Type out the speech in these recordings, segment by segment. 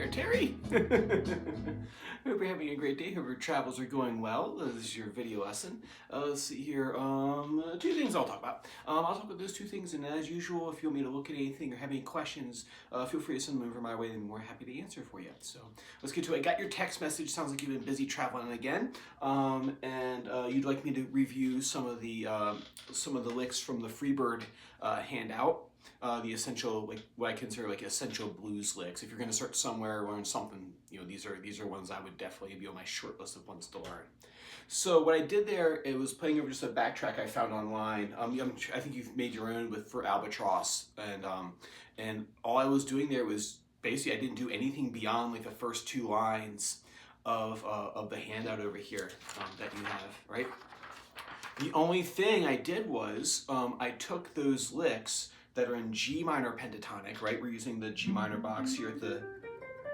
there, Terry. Hope you're having a great day. Hope your travels are going well. This is your video lesson. Let's see here. Two things I'll talk about. I'll talk about those two things, and as usual, if you want me to look at anything or have any questions, feel free to send them over my way, and I'm more happy to answer for you. So let's get to it. I got your text message. Sounds like you've been busy traveling again, and you'd like me to review some of the licks from the Freebird handout. The essential, like what I consider like essential blues licks. If you're going to start somewhere, learn something, these are ones I would definitely be on my short list of ones to learn. So what I did there, it was playing over just a backtrack I found online. I think you've made your own for Albatross, and all I was doing there was basically I didn't do anything beyond like the first two lines of the handout over here that you have, right? The only thing I did was I took those licks that are in G minor pentatonic, right? We're using the G minor box here at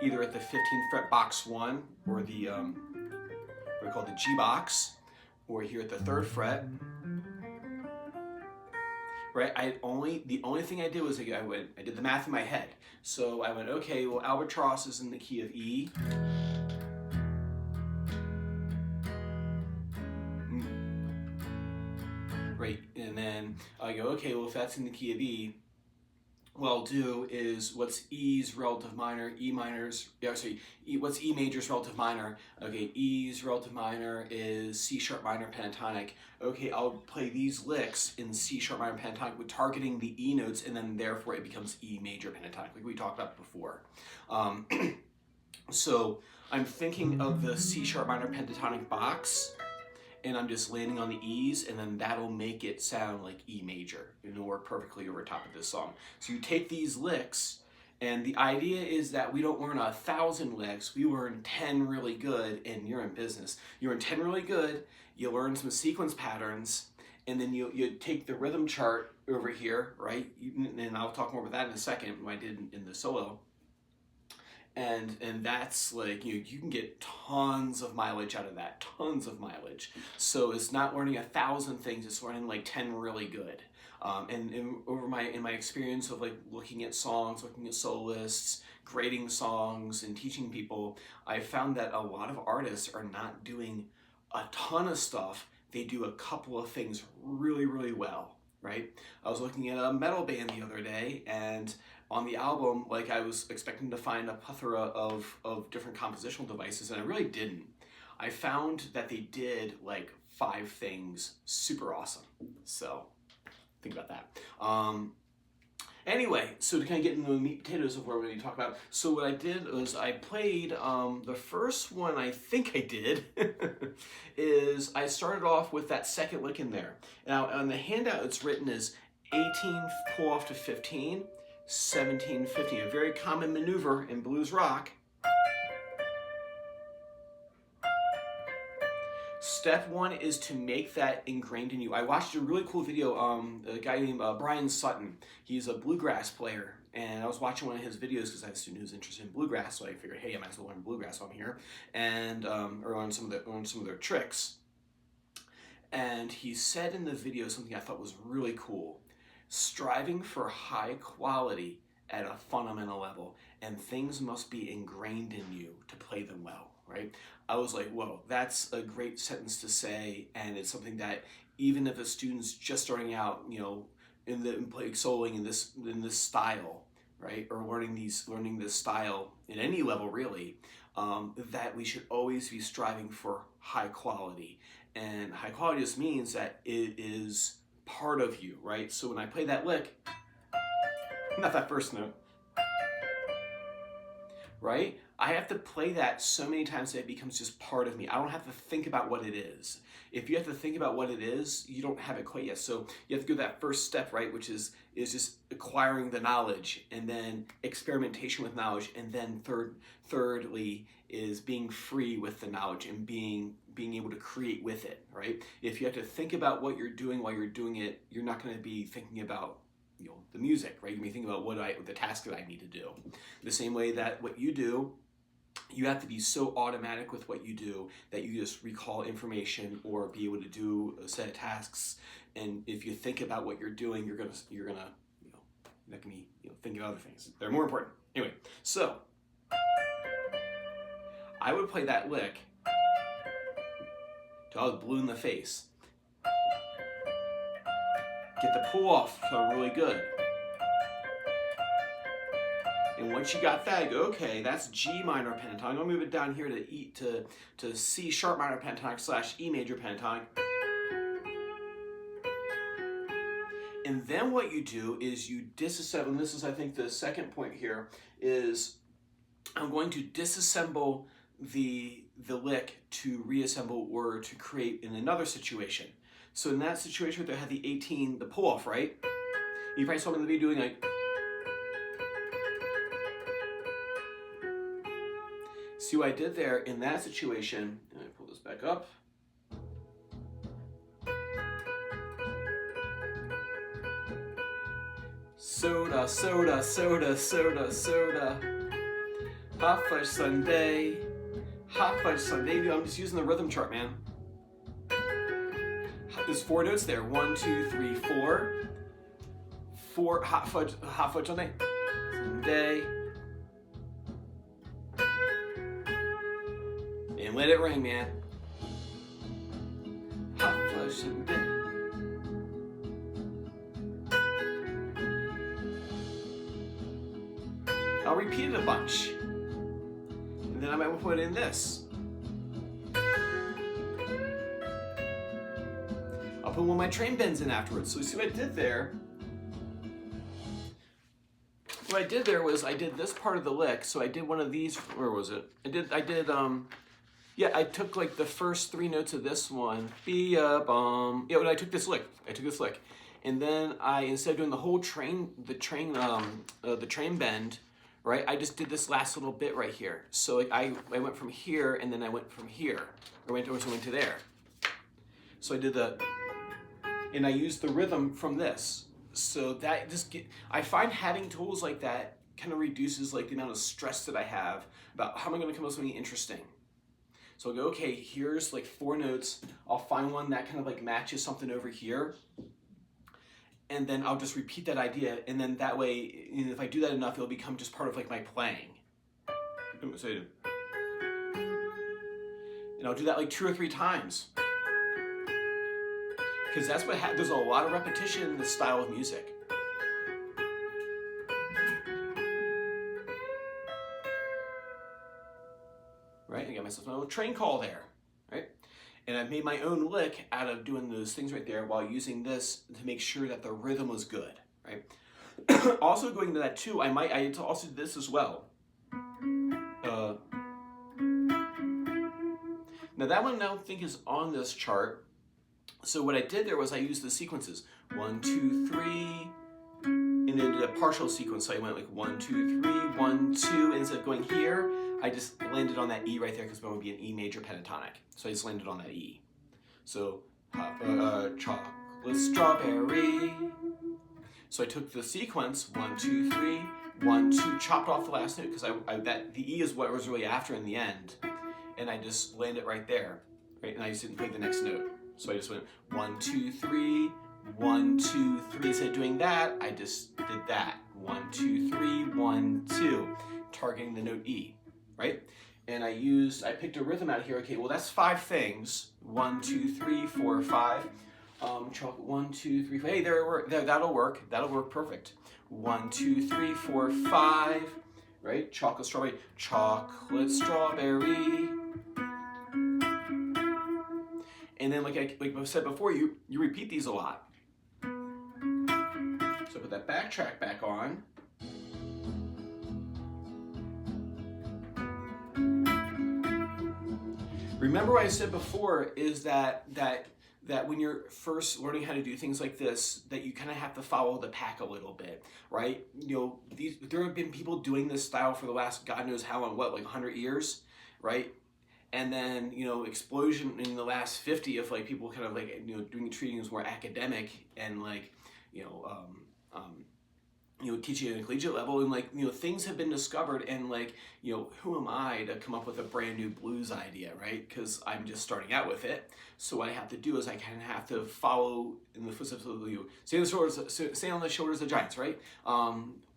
either at the 15th fret box 1 or the what we call the G box, or here at the 3rd fret. Right? The only thing I did was I did the math in my head. So I went, okay, well, Albatross is in the key of E. Right, and then I go, okay, well, if that's in the key of E, what I'll do is what's E's relative minor, what's E major's relative minor? Okay, E's relative minor is C sharp minor pentatonic. Okay, I'll play these licks in C sharp minor pentatonic with targeting the E notes, and then therefore it becomes E major pentatonic, like we talked about before. So I'm thinking of the C sharp minor pentatonic box, and I'm just landing on the E's, and then that'll make it sound like E major. It'll work perfectly over top of this song. So you take these licks, and the idea is that we don't learn 1,000 licks, we learn 10 really good, and you're in business. You learn 10 really good, you learn some sequence patterns, and then you take the rhythm chart over here, right? And I'll talk more about that in a second, what I did in the solo. And that's like, you can get tons of mileage out of that, tons of mileage. So it's not learning 1,000 things, it's learning like 10 really good. And in my experience of like looking at songs, looking at soloists, grading songs, and teaching people, I found that a lot of artists are not doing a ton of stuff. They do a couple of things really, really well, right? I was looking at a metal band the other day, and on the album, like I was expecting to find a plethora of different compositional devices, and I really didn't. I found that they did like 5 things super awesome. So think about that. Anyway, so to kind of get into the meat and potatoes of what we're going to talk about, so what I did was I played, the first one I think I did is I started off with that second lick in there. Now on the handout it's written as 18 pull off to 15, 17, 15, a very common maneuver in blues rock. Step 1 is to make that ingrained in you. I watched a really cool video, a guy named Brian Sutton. He's a bluegrass player, and I was watching one of his videos because I had a student who's interested in bluegrass, so I figured, hey, I might as well learn bluegrass while I'm here, and or learn some of their tricks. And he said in the video something I thought was really cool. Striving for high quality at a fundamental level, and things must be ingrained in you to play them well, right? I was like, whoa, that's a great sentence to say, and it's something that even if a student's just starting out, in soloing in this style, right, or learning this style in any level really, that we should always be striving for high quality, and high quality just means that it is part of you, right? So when I play that lick, not that first note, right? I have to play that so many times that it becomes just part of me. I don't have to think about what it is. If you have to think about what it is, you don't have it quite yet. So you have to go that first step, right? Which is just acquiring the knowledge, and then experimentation with knowledge, and then thirdly is being free with the knowledge and being able to create with it, right? If you have to think about what you're doing while you're doing it, you're not going to be thinking about the music, right? You may think about the task that I need to do. The same way that what you do, you have to be so automatic with what you do that you just recall information or be able to do a set of tasks. And if you think about what you're doing, you're gonna not gonna be thinking of other things. They're more important. Anyway, so I would play that lick till I was blue in the face. Get the pull off so really good. And once you got that, you go, okay, that's G minor pentatonic. I'm gonna move it down here to C sharp minor pentatonic / E major pentatonic. And then what you do is you disassemble, and this is I think the second point here, is I'm going to disassemble the lick to reassemble or to create in another situation. So in that situation where they had the 18, the pull off, right? You probably saw me in the video doing like, see what I did there in that situation, and I pull this back up. Soda, soda, soda, soda, soda. Hot fudge sundae. Hot fudge sundae. I'm just using the rhythm chart, man. There's 4 notes there. 1, 2, 3, 4. 4 hot fudge sundae. Sundae. And let it ring, man. Hot fudge sundae. I'll repeat it a bunch. And then I might put in this. I'll put one of my train bends in afterwards. So you see what I did there? What I did there was I did this part of the lick. So I did one of these, where was it? I took like the first 3 notes of this one. I took this lick. And then instead of doing the whole train bend, right? I just did this last little bit right here. So like I went from here and then I went from here. I went to there. So I did and I used the rhythm from this. So that I find having tools like that kind of reduces like the amount of stress that I have about how am I gonna come up with something interesting. So I'll go, okay, here's like 4 notes. I'll find one that kind of like matches something over here. And then I'll just repeat that idea, and then that way, if I do that enough, it'll become just part of like my playing. And I'll do that like 2 or 3 times. Because that's what there's a lot of repetition in this style of music. Right, I got myself a little train call there, right? And I made my own lick out of doing those things right there while using this to make sure that the rhythm was good, right? Also going to that too, I also did this as well. Now that one I don't think is on this chart. So what I did there was I used the sequences. 1, 2, 3, and then did a partial sequence. So I went like 1, 2, 3, 1, 2, and instead of going here, I just landed on that E right there because it would be an E major pentatonic. So I just landed on that E. So, chocolate strawberry. So I took the sequence, 1, 2, 3, 1, 2, chopped off the last note because the E is what was really after in the end. And I just landed right there, right? And I just didn't play the next note. So I just went 1, 2, 3, 1, 2, 3. Instead of doing that, I just did that. 1, 2, 3, 1, 2, targeting the note E. Right? And I picked a rhythm out here. Okay, well that's 5 things. 1, 2, 3, 4, 5. Chocolate 1, 2, 3, 4. Hey, that'll work. That'll work perfect. 1, 2, 3, 4, 5. Right? Chocolate strawberry. Chocolate strawberry. And then like I said before, you repeat these a lot. So I put that backtrack back on. Remember what I said before is that when you're first learning how to do things like this, that you kind of have to follow the pack a little bit, right? There have been people doing this style for the last God knows how long, like 100 years, right? And then, explosion in the last 50 of like people kind of like, treating it more academic and like, teaching at a collegiate level, and like, things have been discovered, and like, who am I to come up with a brand new blues idea, right? Because I'm just starting out with it. So what I have to do is I kind of have to follow in the footsteps of stay on the shoulders of giants, right?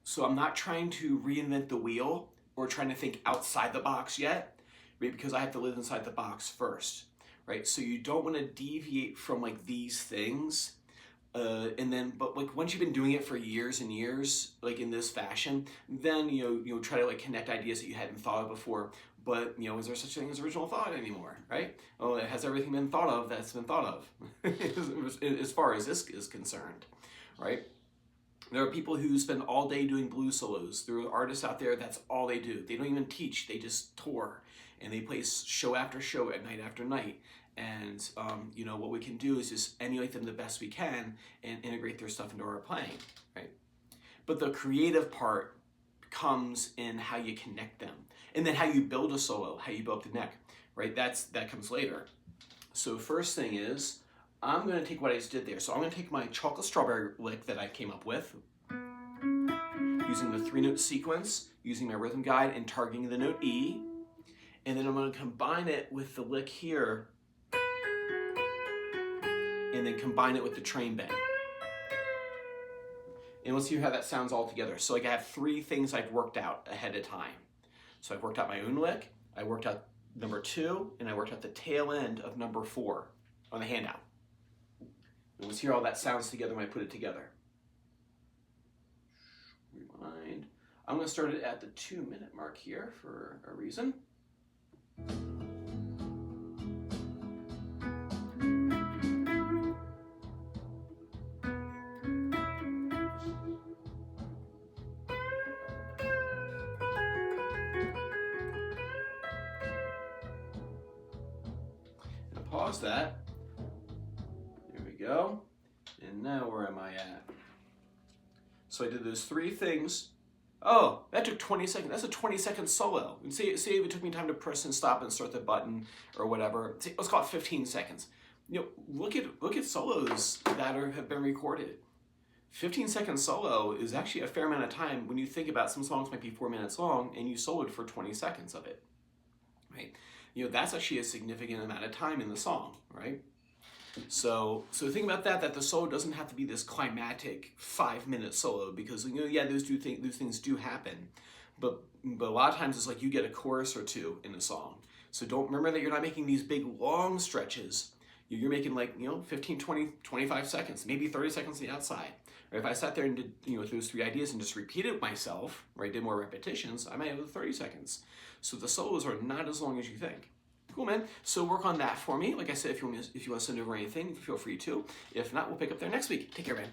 So I'm not trying to reinvent the wheel or trying to think outside the box yet, right? Because I have to live inside the box first, right? So you don't want to deviate from like these things. But like once you've been doing it for years and years, like in this fashion, then you try to like connect ideas that you hadn't thought of before. But is there such a thing as original thought anymore, right? Oh, has everything been thought of that's been thought of, as far as this is concerned, right? There are people who spend all day doing blues solos. There are artists out there, that's all they do. They don't even teach, they just tour. And they play show after show at night after night. And what we can do is just emulate them the best we can and integrate their stuff into our playing, right? But the creative part comes in how you connect them. And then how you build a solo, how you build the neck, right? That comes later. So first thing is, I'm gonna take what I just did there. So I'm gonna take my chocolate strawberry lick that I came up with, using the 3-note sequence, using my rhythm guide and targeting the note E. And then I'm gonna combine it with the lick here, and then combine it with the train bang. And let's see how that sounds all together. So like I have 3 things I've worked out ahead of time. So I've worked out my own lick, I worked out number 2, and I worked out the tail end of number 4 on the handout. And let's hear how that sounds together when I put it together. Rewind. I'm gonna start it at the 2-minute mark here for a reason. Pause that. There we go. And now where am I at? So I did those 3 things. Oh, that took 20 seconds. That's a 20-second solo. And say if it took me time to press and stop and start the button or whatever. Let's call it 15 seconds. Look at solos that have been recorded. 15-second solo is actually a fair amount of time when you think about some songs might be 4 minutes long and you soloed for 20 seconds of it, right? That's actually a significant amount of time in the song, right? So think about that the solo doesn't have to be this climactic 5-minute solo, because those things do happen, but a lot of times it's like you get a chorus or 2 in a song. So don't remember that you're not making these big long stretches. You're making like 15, 20, 25 seconds, maybe 30 seconds on the outside. Or if I sat there and did those 3 ideas and just repeated myself, or I did more repetitions, I might have 30 seconds. So the solos are not as long as you think. Cool, man. So work on that for me. Like I said, if you want to send over anything, feel free to. If not, we'll pick up there next week. Take care, man.